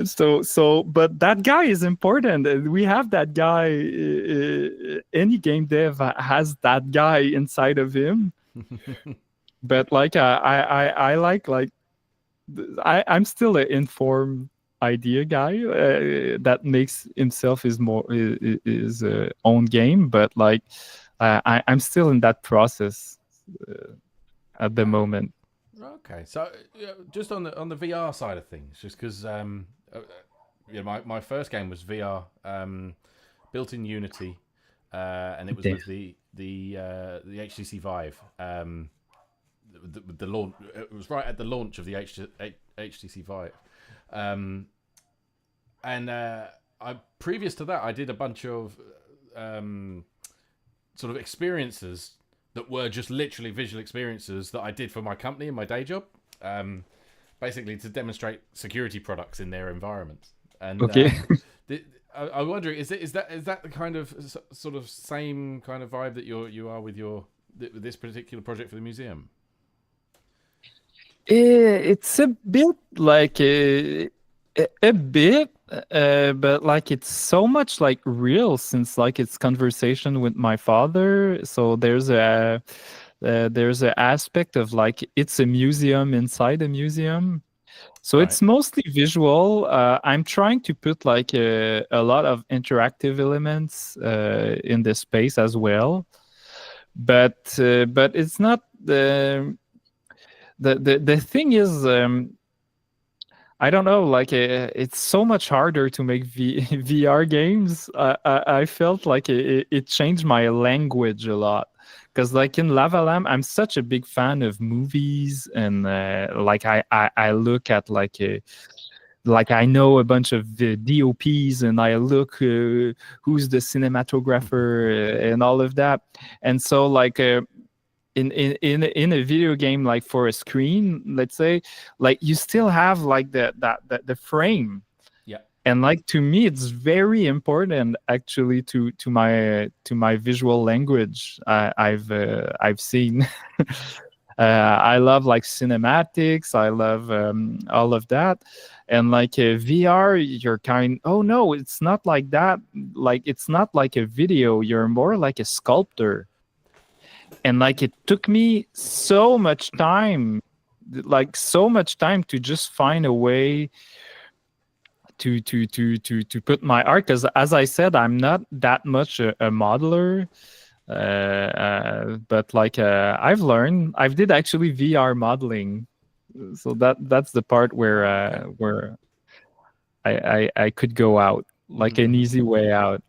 So but that guy is important. We have that guy. Any game dev has that guy inside of him. But like I like I'm still an informed idea guy that makes himself his own game, but like I'm still in that process at the moment.
Okay, so just on the VR side of things, just because my first game was VR, built in Unity, and it was with the HTC Vive. The launch, it was right at the launch of the HTC Vive, and previous to that, I did a bunch of sort of experiences that were just literally visual experiences that I did for my company and my day job, basically to demonstrate security products in their environments. And I'm wondering, is that the kind of sort of same kind of vibe that you are with this particular project for the museum?
It's a bit like a bit, but like it's so much like real, since like it's conversation with my father. So there's a aspect of like it's a museum inside a museum. So
Right.
it's mostly visual. I'm trying to put like a lot of interactive elements in the space as well, but it's not the thing is. I don't know, like it's so much harder to make VR games. I felt like it changed my language a lot. Because like in LAVALAMP, I'm such a big fan of movies, and like I look at like I know a bunch of DOPs, and I look who's the cinematographer and all of that. And so like in a video game, like for a screen, let's say, like you still have like the frame.
Yeah.
And like to me it's very important actually to my visual language. I've seen I love like cinematics, I love all of that. And like VR, you're oh no, it's not like that. Like it's not like a video, you're more like a sculptor. And like it took me so much time to just find a way to put my art, because as I said, I'm not that much a modeler, but like I've did actually VR modeling, so that's the part where I could go out, like an easy way out.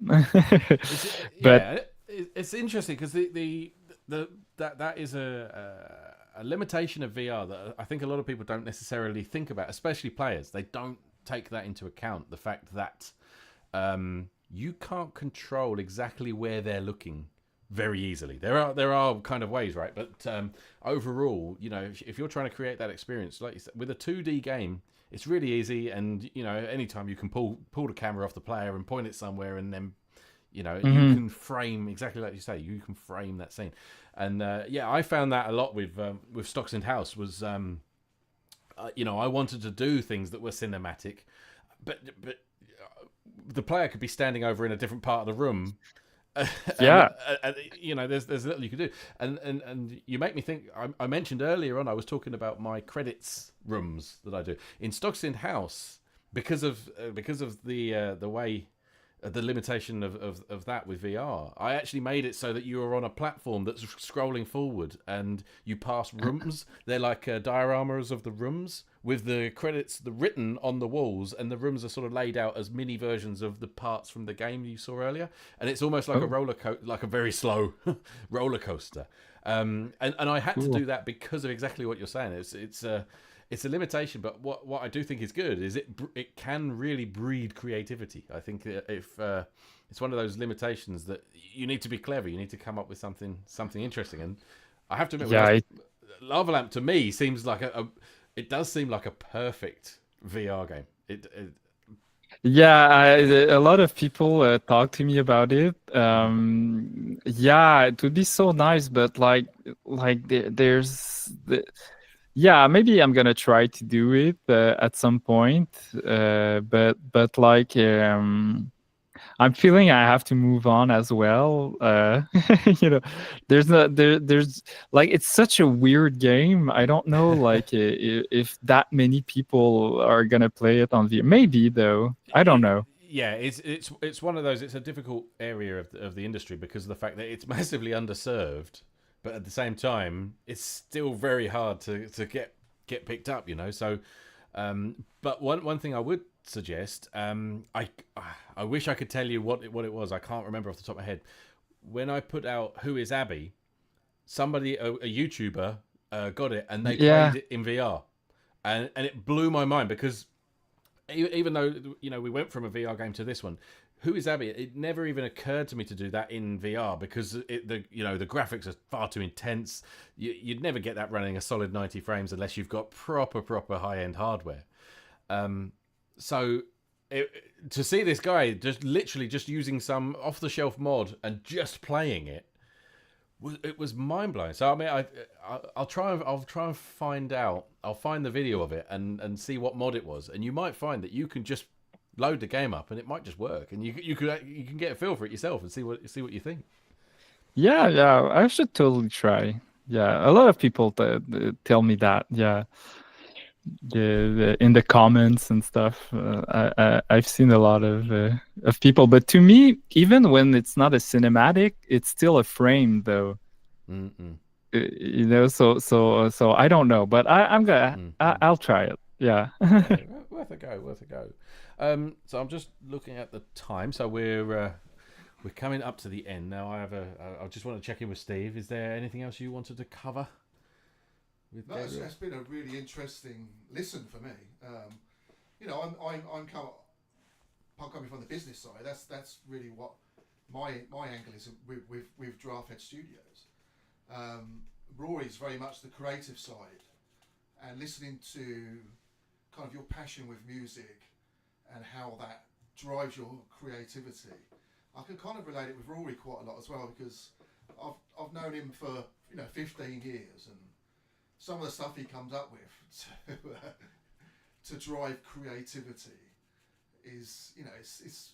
But
it's interesting because that is a limitation of VR that I think a lot of people don't necessarily think about, especially players. They don't take that into account. The fact that you can't control exactly where they're looking very easily. There are kind of ways, right? But overall, you know, if you're trying to create that experience, like you said, with a 2D game, it's really easy. And you know, anytime you can pull the camera off the player and point it somewhere, and then you know, you can frame exactly like you say. You can frame that scene, and yeah, I found that a lot with Stocks and House. Was you know, I wanted to do things that were cinematic, but the player could be standing over in a different part of the room.
Yeah,
you know, there's little you can do, and you make me think. I mentioned earlier on, I was talking about my credits rooms that I do in Stocks in House because of the way. The limitation of that with VR. I actually made it so that you are on a platform that's scrolling forward and you pass rooms. They're like dioramas of the rooms with the credits written on the walls, and the rooms are sort of laid out as mini versions of the parts from the game you saw earlier. And it's almost like like a very slow roller coaster. And I had to do that because of exactly what you're saying. It's a limitation, but what I do think is good is it can really breed creativity. I think if it's one of those limitations that you need to be clever, you need to come up with something interesting. And I have to admit, LAVALAMP to me seems like it does seem like a perfect VR game.
Yeah, a lot of people talk to me about it. Yeah, it would be so nice, but like there's yeah, maybe I'm gonna try to do it at some point. But like I'm feeling I have to move on as well. You know, there's like it's such a weird game. I don't know like if that many people are gonna play it on VR. Maybe though. I don't know.
Yeah, it's one of those. It's a difficult area of the industry because of the fact that it's massively underserved. But at the same time, it's still very hard to get picked up, you know. So, but one thing I would suggest, I wish I could tell you what it was. I can't remember off the top of my head. When I put out "Who is Abby," somebody, a YouTuber, got it and they played it in VR, and it blew my mind because even though you know we went from a VR game to this one. Who is Abby? It never even occurred to me to do that in VR because the graphics are far too intense. You'd never get that running a solid 90 frames unless you've got proper high-end hardware. So to see this guy just literally just using some off-the-shelf mod and just playing it was mind-blowing. So I mean, I'll try and find out. I'll find the video of it and see what mod it was, and you might find that you can just load the game up and it might just work, and you can get a feel for it yourself and see what you think.
Yeah, I should totally try. Yeah, a lot of people tell me that. Yeah, in the comments and stuff. I've seen a lot of people, but to me, even when it's not a cinematic, it's still a frame, though. You know, so I don't know, but I'm gonna I'll try it. Yeah.
Yeah, worth a go. Worth a go. So I'm just looking at the time. So we're coming up to the end now. I just want to check in with Steve. Is there anything else you wanted to cover?
No, it's been a really interesting listen for me. You know, I'm coming from the business side. That's really what my angle is with Draft Studios. Rory's very much the creative side, and listening to kind of your passion with music and how that drives your creativity. I can kind of relate it with Rory quite a lot as well, because I've known him for 15 years, and some of the stuff he comes up with to drive creativity is, it's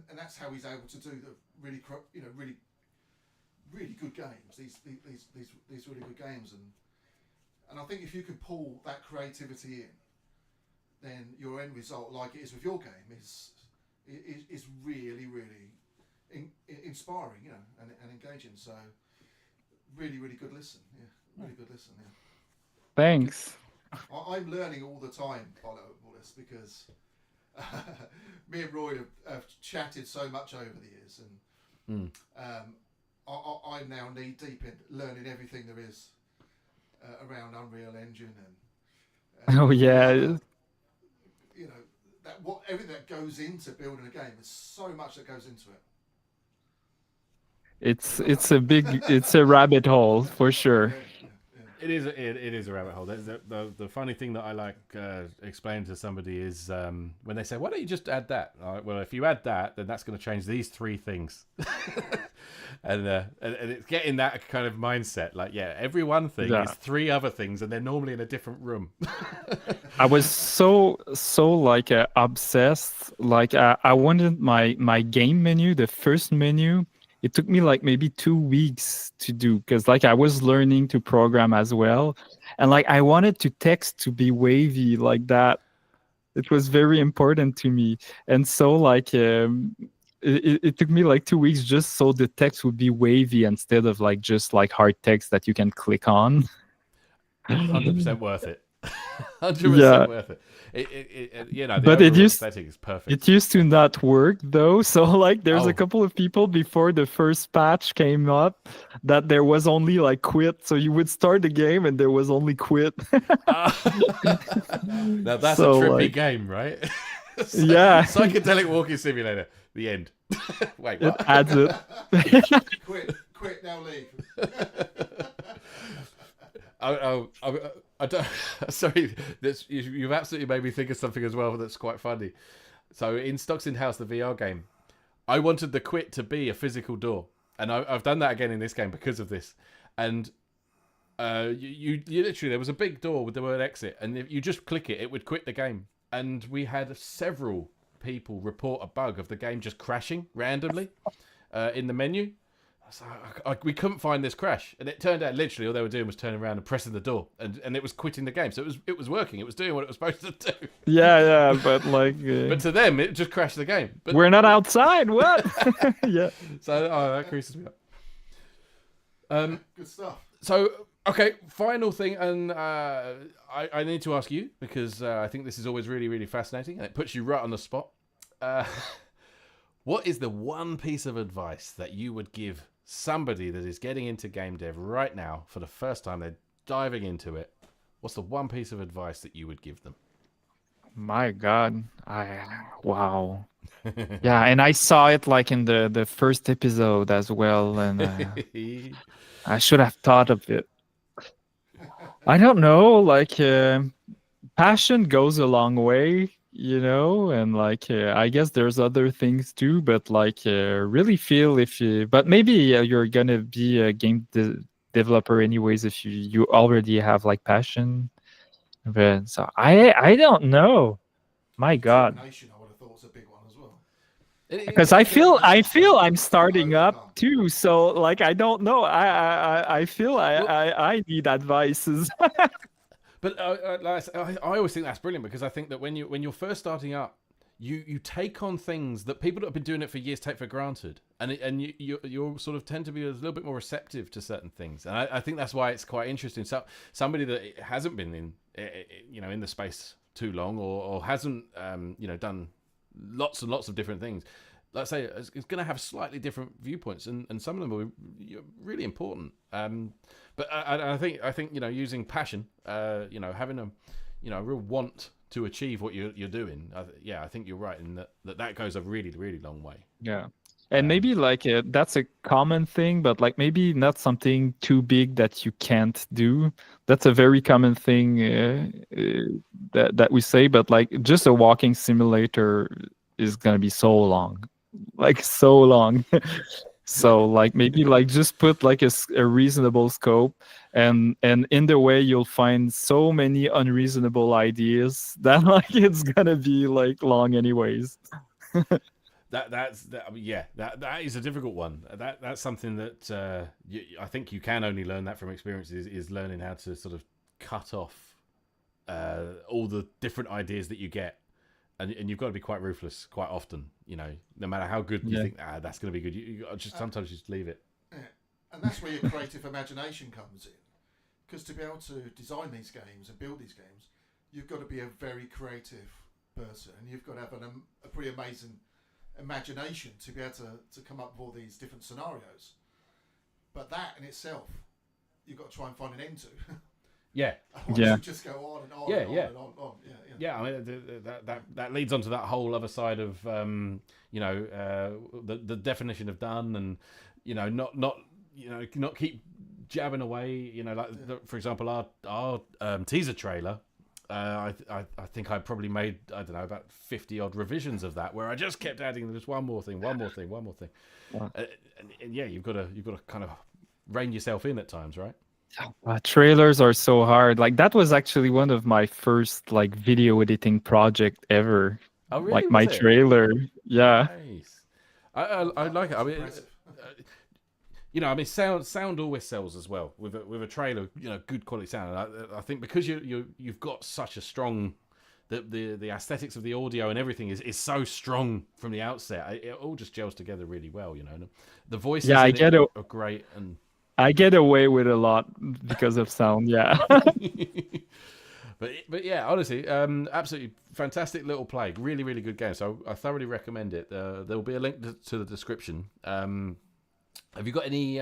and that's how he's able to do the really good games. These really good games, and I think if you can pull that creativity in, then your end result, like it is with your game, is really inspiring, and engaging. So really good listen. Yeah, really good listen. Yeah.
Thanks.
I'm learning all the time, all this, because me and Roy have chatted so much over the years, and I'm now knee deep in learning everything there is around Unreal Engine and
Oh yeah.
Everything that goes into building a game. There's so much that goes into it.
It's a rabbit hole for sure.
It is a rabbit hole. The funny thing that I like explaining to somebody is when they say, "Why don't you just add that?" All right, well, if you add that, then that's going to change these 3 things, and it's getting that kind of mindset. Like, every one thing is 3 other things, and they're normally in a different room.
I was so like obsessed. Like I wanted my game menu, the first menu. It took me like maybe 2 weeks to do, because like I was learning to program as well, and like I wanted to text to be wavy like that. It was very important to me, and so like it took me like 2 weeks just so the text would be wavy instead of like just like hard text that you can click on.
100% worth it. 100% worth it. The
but
aesthetic is perfect.
It used to not work though. So like there's a couple of people before the first patch came up that there was only like quit. So you would start the game and there was only quit.
Now that's a trippy game, right?
Yeah.
Psychedelic walking simulator. The end. Wait, what?
It adds it.
Quit now, leave.
I don't. Sorry, you've absolutely made me think of something as well that's quite funny. So in Stocks in House, the VR game, I wanted the quit to be a physical door, and I've done that again in this game because of this. And you literally, there was a big door with the word exit, and if you just click it, it would quit the game. And we had several people report a bug of the game just crashing randomly in the menu. So we couldn't find this crash, and it turned out literally all they were doing was turning around and pressing the door, and it was quitting the game. So it was working. It was doing what it was supposed to do.
Yeah, but like.
But to them, it just crashed the game. But
we're not outside. What? Yeah.
So that creases me up.
Good stuff.
So okay, final thing, and I need to ask you, because I think this is always really fascinating, and it puts you right on the spot. What is the one piece of advice that you would give somebody that is getting into game dev right now for the first time? They're diving into it. What's the one piece of advice that you would give them?
My God, wow. Yeah, and I saw it like in the first episode as well, and I should have thought of it. I don't know, like passion goes a long way, and like I guess there's other things too, but like really feel but maybe you're gonna be a game developer anyways if you already have like passion. But so I don't know. My God.
I would have thought was a big one as well.
Because I feel I'm starting up too, so like I don't know. I feel I need advices.
But I always think that's brilliant, because I think that when you're first starting up, you take on things that people that have been doing it for years take for granted, and you sort of tend to be a little bit more receptive to certain things, and I think that's why it's quite interesting. So somebody that hasn't been in the space too long, or hasn't done lots and lots of different things, let's say, it's going to have slightly different viewpoints, and some of them are really important. But I think using passion, having a real want to achieve what you're doing. I think you're right in that goes a really, really long way.
Yeah. And maybe like that's a common thing, but like maybe not something too big that you can't do. That's a very common thing that we say, but like just a walking simulator is gonna be so long, like so long. So like maybe like just put like a reasonable scope, and in the way you'll find so many unreasonable ideas that like it's gonna be like long anyways.
That is a difficult one. That's something that I think you can only learn that from experience, is learning how to sort of cut off all the different ideas that you get. And you've got to be quite ruthless quite often, no matter how good you think, that's going to be good. You just sometimes just leave it.
Yeah. And that's where your creative imagination comes in. Because to be able to design these games and build these games, you've got to be a very creative person. And you've got to have a pretty amazing imagination to be able to come up with all these different scenarios. That in itself, you've got to try and find an end to.
Yeah.
You just go on and on and on and on.
Yeah, I mean that leads on to that whole other side of the definition of done, and not keep jabbing away. For example, our teaser trailer. I think I probably made, I don't know, about 50 odd revisions of that, where I just kept adding just one more thing. Wow. And you've got to kind of rein yourself in at times, right?
Trailers are so hard. Like that was actually one of my first like video editing project ever.
Oh, really?
Like my trailer. Yeah.
Nice. I like it. I mean, sound always sells as well with a trailer. Good quality sound. I think because you've got such a strong the aesthetics of the audio and everything is so strong from the outset. It all just gels together really well. The voices are great, and
I get away with a lot because of sound, yeah.
but yeah, honestly, absolutely fantastic little play. Really, really good game. So I thoroughly recommend it. There'll be a link to the description. Have you got any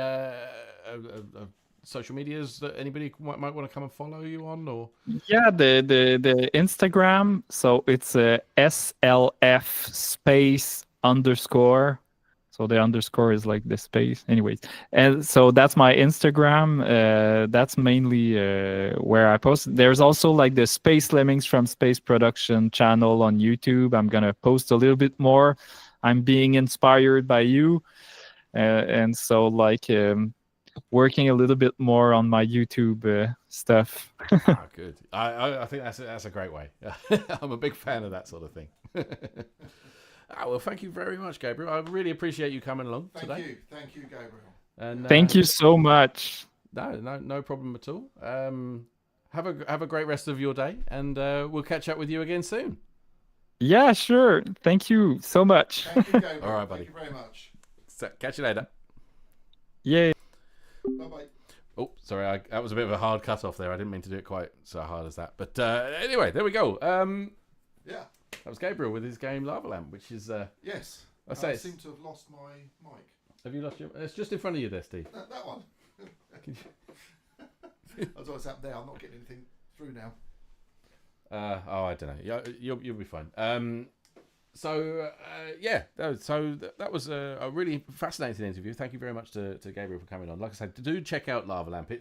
social medias that anybody might want to come and follow you on? Or
yeah, the Instagram. So it's SLF space _ So the underscore is like the space. Anyways, and so that's my Instagram. That's mainly where I post. There's also like the Space Lemmings from Space Production channel on YouTube. I'm going to post a little bit more. I'm being inspired by you. And so like working a little bit more on my YouTube stuff.
Good. I think that's a great way. I'm a big fan of that sort of thing. Well, thank you very much, Gabriel. I really appreciate you coming along today.
Thank you, Gabriel.
And
thank you so much.
No problem at all. Have a great rest of your day, and we'll catch up with you again soon.
Yeah, sure. Thank you so much.
Thank you, Gabriel.
All right, buddy.
Thank you very much.
So, catch you later.
Yay.
Bye-bye.
Oh, sorry, that was a bit of a hard cut off there. I didn't mean to do it quite so hard as that. But anyway, there we go.
Yeah.
That was Gabriel with his game LAVALAMP, which is...
yes.
I
seem to have lost my mic.
Have you lost your... It's just in front of you there, Steve.
That one. I don't know what's happened there. I'm not getting anything through now.
I don't know. You'll be fine. So that was a really fascinating interview. Thank you very much to Gabriel for coming on. Like I said, do check out LAVALAMP.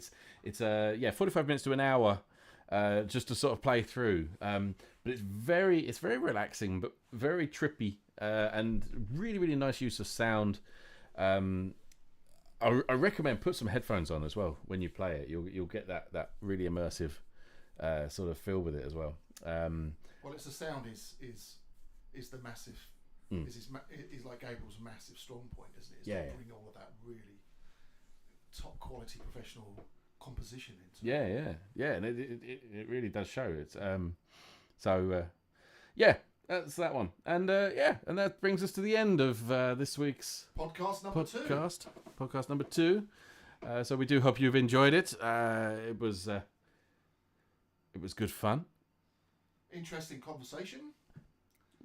It's 45 minutes to an hour just to sort of play through. But it's very relaxing, but very trippy, and really, really nice use of sound. I recommend put some headphones on as well when you play it. You'll get that really immersive sort of feel with it as well.
Well, it's the sound is the massive is like Gabriel's massive strong point, isn't it? It's bring all of that really top quality professional composition into it.
Yeah, and it really does show. It's yeah, that's that one, and and that brings us to the end of this week's
Podcast number two.
Podcast number 2. So we do hope you've enjoyed it. It was good fun.
Interesting conversation.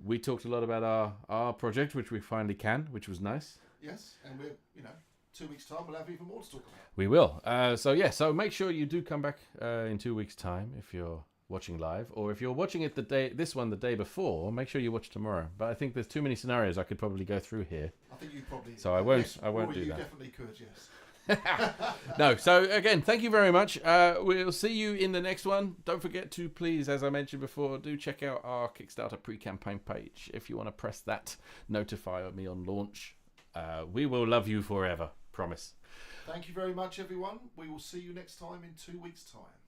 We talked a lot about our project, which we finally can, which was nice.
Yes, and we're 2 weeks' time we'll have even more to talk about.
We will. So make sure you do come back in 2 weeks' time if you're watching live, or if you're watching it the day before, make sure you watch tomorrow. But I think there's too many scenarios I could probably go through here.
I think you probably.
So I won't.
Yes,
I won't
Rory,
do
you
that.
definitely could. Yes.
No. So again, thank you very much. We'll see you in the next one. Don't forget to please, as I mentioned before, do check out our Kickstarter pre-campaign page if you want to press that notify me on launch. We will love you forever. Promise.
Thank you very much, everyone. We will see you next time in 2 weeks' time.